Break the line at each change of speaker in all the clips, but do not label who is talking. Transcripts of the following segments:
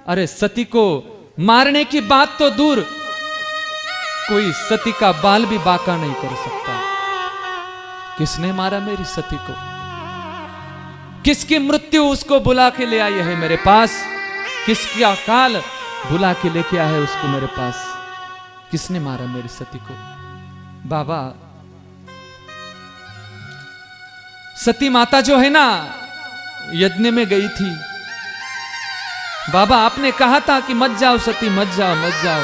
अरे सती को मारने की बात तो दूर, कोई सती का बाल भी बांका नहीं कर सकता। किसने मारा मेरी सती को? किसकी मृत्यु उसको बुला के ले आई है मेरे पास? किसकी अकाल बुला के लेके आया है उसको मेरे पास? किसने मारा मेरी सती को? बाबा, सती माता जो है ना, यज्ञ में गई थी। बाबा, आपने कहा था कि मत जाओ सती, मत जाओ, मत जाओ,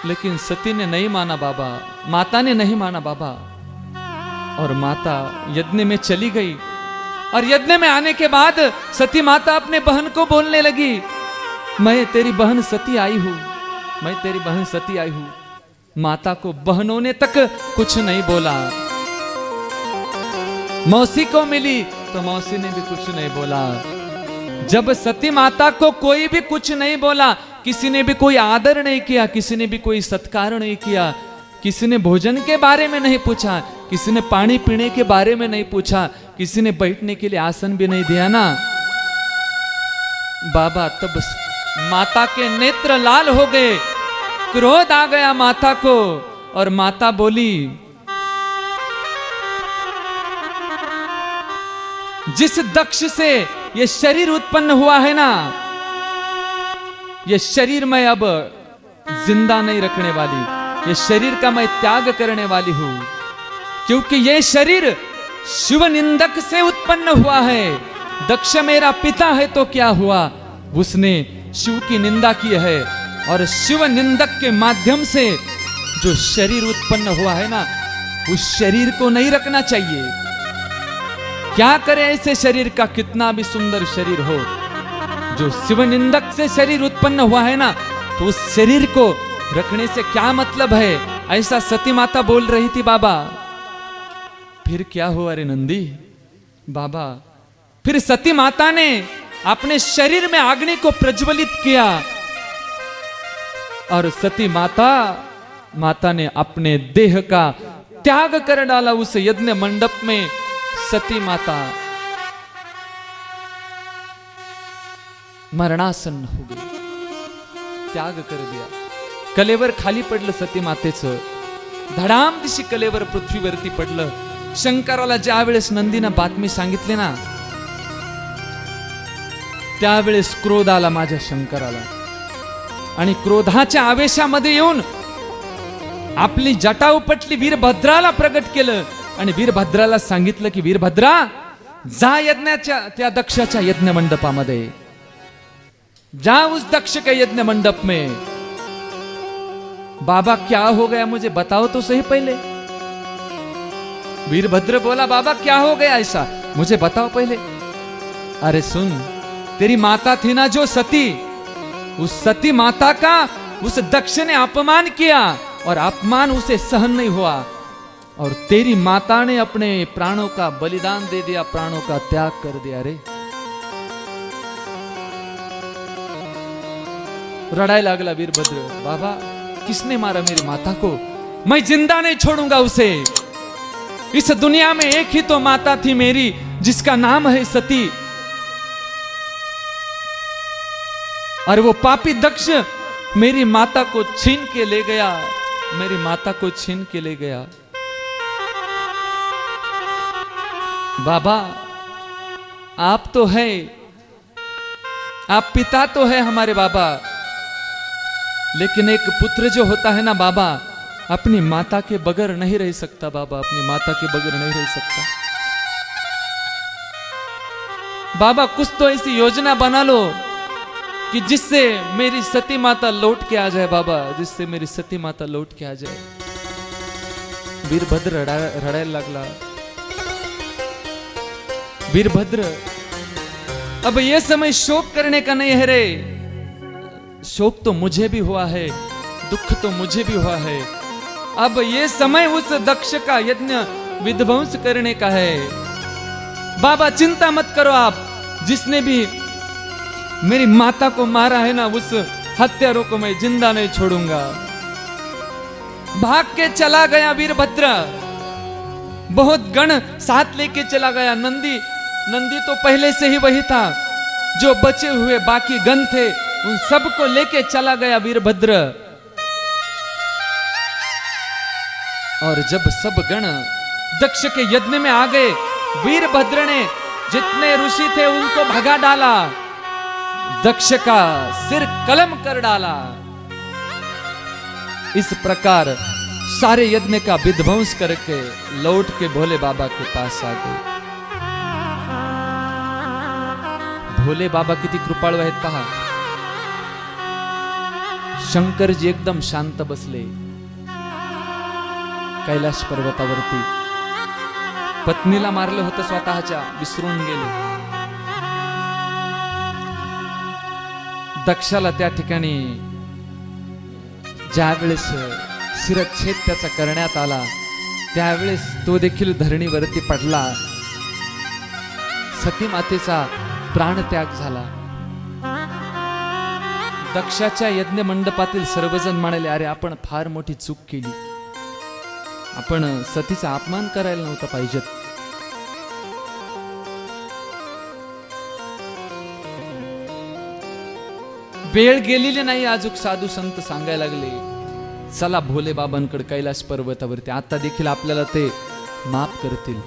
लेकिन सती ने नहीं माना बाबा, माता ने नहीं माना बाबा। और माता यज्ञ में चली गई। और यज्ञ में आने के बाद सती माता अपने बहन को बोलने लगी, मैं तेरी बहन सती आई हूं, मैं तेरी बहन सती आई हूं। माता को बहनों ने तक कुछ नहीं बोला। मौसी को मिली तो मौसी ने भी कुछ नहीं बोला। जब सती माता को कोई भी कुछ नहीं बोला, किसी ने भी कोई आदर नहीं किया, किसी ने भी कोई सत्कार नहीं किया, किसी ने भोजन के बारे में नहीं पूछा, किसी ने पानी पीने के बारे में नहीं पूछा, किसी ने बैठने के लिए आसन भी नहीं दिया ना बाबा, तब माता के नेत्र लाल हो गए, क्रोध आ गया माता को। और माता बोली, जिस दक्ष से ये शरीर उत्पन्न हुआ है ना, ये शरीर मैं अब जिंदा नहीं रखने वाली, ये शरीर का मैं त्याग करने वाली हूं, क्योंकि ये शरीर शिव निंदक से उत्पन्न हुआ है। दक्ष मेरा पिता है तो क्या हुआ, उसने शिव की निंदा की है, और शिव निंदक के माध्यम से जो शरीर उत्पन्न हुआ है ना, उस शरीर को नहीं रखना चाहिए। क्या करे ऐसे शरीर का, कितना भी सुंदर शरीर हो, जो शिव निंदक से शरीर उत्पन्न हुआ है ना, तो उस शरीर को रखने से क्या मतलब है? ऐसा सती माता बोल रही थी बाबा। फिर क्या हुआ रे नंदी बाबा? फिर सती माता ने अपने शरीर में अग्नि को प्रज्वलित किया, और सती माता ने अपने देह का त्याग कर डाला। उस यज्ञ मंडप में सती माता मरणासन्न हो गई, त्याग कर दिया। कलेवर खाली पडलं सती मातेचं, धडाम दिशी कलेवर पृथ्वीवरती पडलं। शंकराला ज्या वेळेस नंदीनं बातमी सांगितली ना, त्यावेळेस क्रोध आला माझ्या शंकराला, आणि क्रोधाच्या आवेशामध्ये येऊन आपली जटा उपटली, वीरभद्राला प्रगट केलं, आणि वीरभद्राला सांगितलं की वीरभद्रा, जा यज्ञाच्या त्या दक्षाच्या यज्ञ मंडपामध्ये, जा उस दक्ष के यज्ञ मंडप में। बाबा, क्या हो गया मुझे बताओ तो सही पहले। वीरभद्र बोला, बाबा क्या हो गया ऐसा, मुझे बताओ पहले। अरे सुन, तेरी माता थी ना जो सती, उस सती माता का उस दक्ष ने अपमान किया, और अपमान उसे सहन नहीं हुआ, और तेरी माता ने अपने प्राणों का बलिदान दे दिया, प्राणों का त्याग कर दिया। रे रड़ाई लागला वीरभद्र, बाबा किसने मारा मेरी माता को? मैं जिंदा नहीं छोड़ूंगा उसे। इस दुनिया में एक ही तो माता थी मेरी, जिसका नाम है सती, और वो पापी दक्ष मेरी माता को छीन के ले गया, मेरी माता को छीन के ले गया। बाबा, आप तो है, आप पिता तो है हमारे बाबा, लेकिन एक पुत्र जो होता है ना बाबा, अपनी माता के बगैर नहीं रह सकता बाबा, अपनी माता के बगैर नहीं रह सकता। बाबा, कुछ तो ऐसी योजना बना लो कि जिससे मेरी सती माता लौट के आ जाए बाबा, जिससे मेरी सती माता लौट के आ जाए। वीरभद्र रड़ाने लगला। वीरभद्र, अब यह समय शोक करने का नहीं है रे, शोक तो मुझे भी हुआ है, दुख तो मुझे भी हुआ है। अब ये समय उस दक्ष का यज्ञ विध्वंस करने का है। बाबा चिंता मत करो आप, जिसने भी मेरी माता को मारा है ना, उस हत्यारों को मैं जिंदा नहीं छोड़ूंगा। भाग के चला गया वीरभद्र, बहुत गण साथ लेके चला गया। नंदी तो पहले से ही वही था, जो बचे हुए बाकी गण थे उन सबको लेके चला गया वीरभद्र। और जब सब गण दक्ष के यज्ञ में आ गए, वीरभद्र ने जितने ऋषि थे उनको भगा डाला, दक्ष का सिर कलम कर डाला। इस प्रकार सारे यज्ञ का विध्वंस करके लौट के भोले बाबा के पास आ गए। भोले बाबा किती कृपाळू आहेत पहा। शंकरजी एकदम शांत बसले कैलाश पर्वतावरती। पत्नीला मारलं होतं स्वतःच्या, विसरून गेले। दक्षाला त्या ठिकाणी ज्यावेळेस शिरच्छेद त्याचा करण्यात आला, त्यावेळेस तो देखील धरणीवरती पडला। सती मातेचा प्राणत्याग झाला। दक्षाच्या यज्ञ मंडपातील सर्वजण म्हणाले, अरे आपण फार मोठी चूक केली, आपण सतीचा अपमान करायला नव्हता पाहिजे। वेळ गेलेली नाही, अजून साधू संत सांगायला लागले, चला भोले बाबांकडे कैलाश पर्वतावरती, आता देखील आपल्याला ते माफ करतील।